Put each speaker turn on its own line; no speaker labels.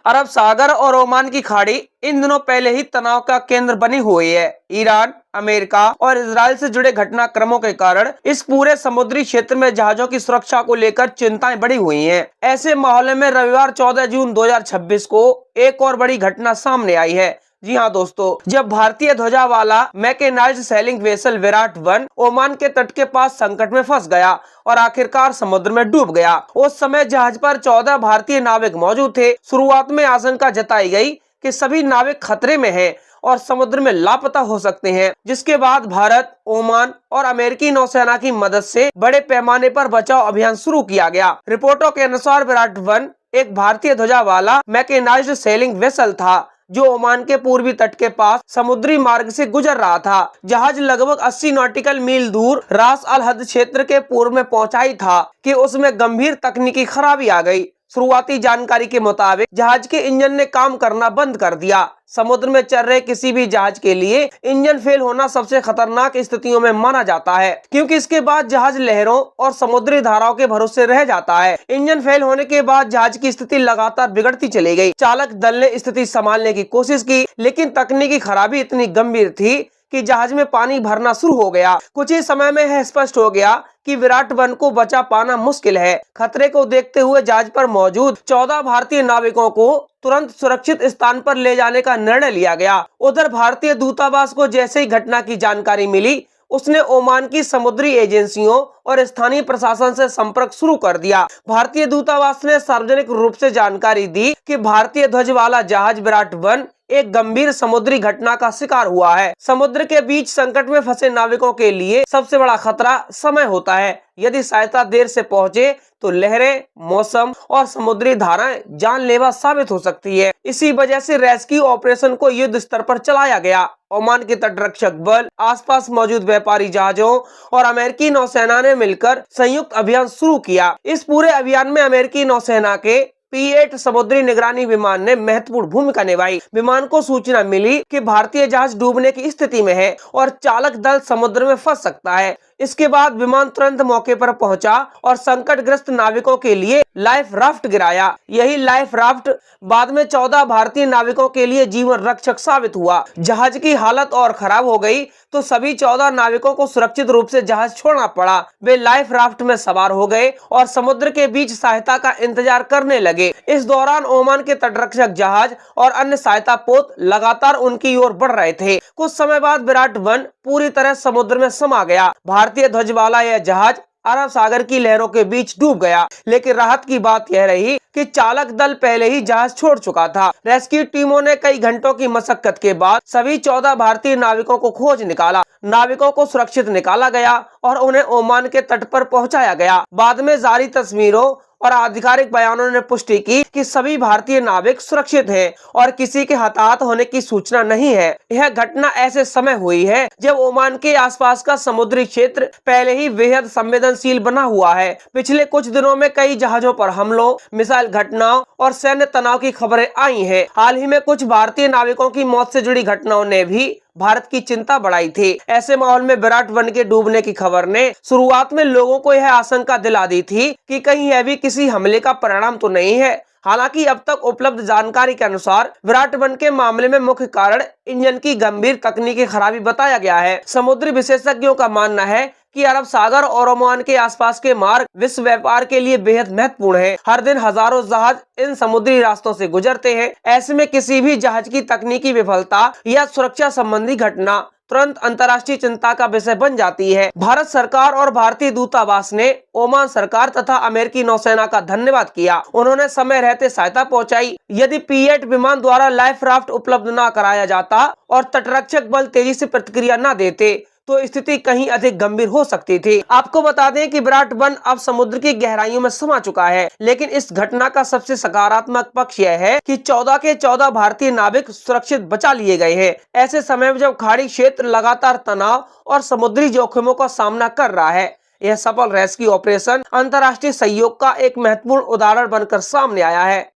अरब सागर और ओमान की खाड़ी इन दिनों पहले ही तनाव का केंद्र बनी हुई है। ईरान, अमेरिका और इजराइल से जुड़े घटनाक्रमों के कारण इस पूरे समुद्री क्षेत्र में जहाजों की सुरक्षा को लेकर चिंताएं बढ़ी हुई हैं। ऐसे माहौल में रविवार 14 जून 2026 को एक और बड़ी घटना सामने आई है। जी हाँ दोस्तों, जब भारतीय ध्वजा वाला mechanised sailing vessel Virat 1 Oman के तट के पास संकट में फंस गया और आखिरकार समुद्र में डूब गया। उस समय जहाज पर 14 भारतीय नाविक मौजूद थे। शुरुआत में आशंका जताई गई कि सभी नाविक खतरे में हैं और समुद्र में लापता हो सकते हैं, जिसके बाद भारत, ओमान और अमेरिकी नौसेना की मदद से बड़े पैमाने पर बचाव अभियान शुरू किया गया। रिपोर्टों के अनुसार विराट 1 एक भारतीय ध्वजा वाला मैकेनाइज्ड सेलिंग वेसल था जो ओमान के पूर्वी तट के पास समुद्री मार्ग से गुजर रहा था। जहाज लगभग 80 नॉटिकल मील दूर रास अल हद क्षेत्र के पूर्व में पहुंचा ही था कि उसमें गंभीर तकनीकी खराबी आ गई। शुरुआती जानकारी के मुताबिक जहाज के इंजन ने काम करना बंद कर दिया। समुद्र में चल रहे किसी भी जहाज के लिए इंजन फेल होना सबसे खतरनाक स्थितियों में माना जाता है, क्योंकि इसके बाद जहाज लहरों और समुद्री धाराओं के भरोसे रह जाता है। इंजन फेल होने के बाद जहाज की स्थिति लगातार बिगड़ती चली गई। चालक दल ने स्थिति संभालने की कोशिश की, लेकिन तकनीकी खराबी इतनी गंभीर थी कि जहाज में पानी भरना शुरू हो गया। कुछ ही समय में यह स्पष्ट हो गया कि विराट 1 को बचा पाना मुश्किल है। खतरे को देखते हुए जहाज पर मौजूद 14 भारतीय नाविकों को तुरंत सुरक्षित स्थान पर ले जाने का निर्णय लिया गया। उधर भारतीय दूतावास को जैसे ही घटना की जानकारी मिली, उसने ओमान की समुद्री एजेंसियों और स्थानीय प्रशासन से संपर्क शुरू कर दिया। भारतीय दूतावास ने सार्वजनिक रूप से जानकारी दी कि भारतीय ध्वज वाला जहाज विराट 1 एक गंभीर समुद्री घटना का शिकार हुआ है। समुद्र के बीच संकट में फंसे नाविकों के लिए सबसे बड़ा खतरा समय होता है। यदि सहायता देर से पहुंचे तो लहरें, मौसम और समुद्री धाराएं जानलेवा साबित हो सकती है। इसी वजह से रेस्क्यू ऑपरेशन को युद्ध स्तर पर चलाया गया। ओमान के तटरक्षक बल, आसपास मौजूद व्यापारी जहाजों और अमेरिकी नौसेना ने मिलकर संयुक्त अभियान शुरू किया। इस पूरे अभियान में अमेरिकी नौसेना के P-8 समुद्री निगरानी विमान ने महत्वपूर्ण भूमिका निभाई। विमान को सूचना मिली कि भारतीय जहाज डूबने की स्थिति में है और चालक दल समुद्र में फंस सकता है। इसके बाद विमान तुरंत मौके पर पहुंचा और संकटग्रस्त नाविकों के लिए लाइफ राफ्ट गिराया। यही लाइफ राफ्ट बाद में 14 भारतीय नाविकों के लिए जीवन रक्षक साबित हुआ। जहाज की हालत और खराब हो गई तो सभी 14 नाविकों को सुरक्षित रूप से जहाज छोड़ना पड़ा। वे लाइफ राफ्ट में सवार हो गए और समुद्र के बीच सहायता का इंतजार करने लगे। इस दौरान ओमान के तटरक्षक जहाज और अन्य सहायता पोत लगातार उनकी ओर बढ़ रहे थे। कुछ समय बाद विराट 1 पूरी तरह समुद्र में समा गया। भारतीय ध्वज वाला यह जहाज अरब सागर की लहरों के बीच डूब गया, लेकिन राहत की बात यह रही कि चालक दल पहले ही जहाज छोड़ चुका था। रेस्क्यू टीमों ने कई घंटों की मशक्कत के बाद सभी 14 भारतीय नाविकों को खोज निकाला। नाविकों को सुरक्षित निकाला गया और उन्हें ओमान के तट पर पहुंचाया गया। बाद में जारी तस्वीरों और आधिकारिक बयानों ने पुष्टि की कि सभी भारतीय नाविक सुरक्षित हैं और किसी के हताहत होने की सूचना नहीं है। यह घटना ऐसे समय हुई है जब ओमान के आसपास का समुद्री क्षेत्र पहले ही बेहद संवेदनशील बना हुआ है। पिछले कुछ दिनों में कई जहाजों पर हमलों, मिसाइल घटनाओं और सैन्य तनाव की खबरें आई हैं। हाल ही में कुछ भारतीय नाविकों की मौत से जुड़ी घटनाओं ने भी भारत की चिंता बढ़ाई थी। ऐसे माहौल में विराट 1 के डूबने की खबर ने शुरुआत में लोगों को यह आशंका दिला दी थी कि कहीं यह भी किसी हमले का परिणाम तो नहीं है। हालांकि अब तक उपलब्ध जानकारी के अनुसार विराट 1 के मामले में मुख्य कारण इंजन की गंभीर तकनीकी खराबी बताया गया है। समुद्री विशेषज्ञों का मानना है कि अरब सागर और ओमान के आसपास के मार्ग विश्व व्यापार के लिए बेहद महत्वपूर्ण है। हर दिन हजारों जहाज इन समुद्री रास्तों से गुजरते हैं। ऐसे में किसी भी जहाज की तकनीकी विफलता या सुरक्षा संबंधी घटना तुरंत अंतर्राष्ट्रीय चिंता का विषय बन जाती है। भारत सरकार और भारतीय दूतावास ने ओमान सरकार तथा अमेरिकी नौसेना का धन्यवाद किया। उन्होंने समय रहते सहायता पहुंचाई। यदि P-8 विमान द्वारा लाइफ राफ्ट उपलब्ध न कराया जाता और तटरक्षक बल तेजी से प्रतिक्रिया न देते तो स्थिति कहीं अधिक गंभीर हो सकती थी। आपको बता दें कि विराट 1 अब समुद्र की गहराइयों में समा चुका है, लेकिन इस घटना का सबसे सकारात्मक पक्ष यह है कि 14 के 14 भारतीय नाविक सुरक्षित बचा लिए गए हैं। ऐसे समय में जब खाड़ी क्षेत्र लगातार तनाव और समुद्री जोखिमों का सामना कर रहा है, यह सफल रेस्क्यू ऑपरेशन अंतर्राष्ट्रीय सहयोग का एक महत्वपूर्ण उदाहरण बनकर सामने आया है।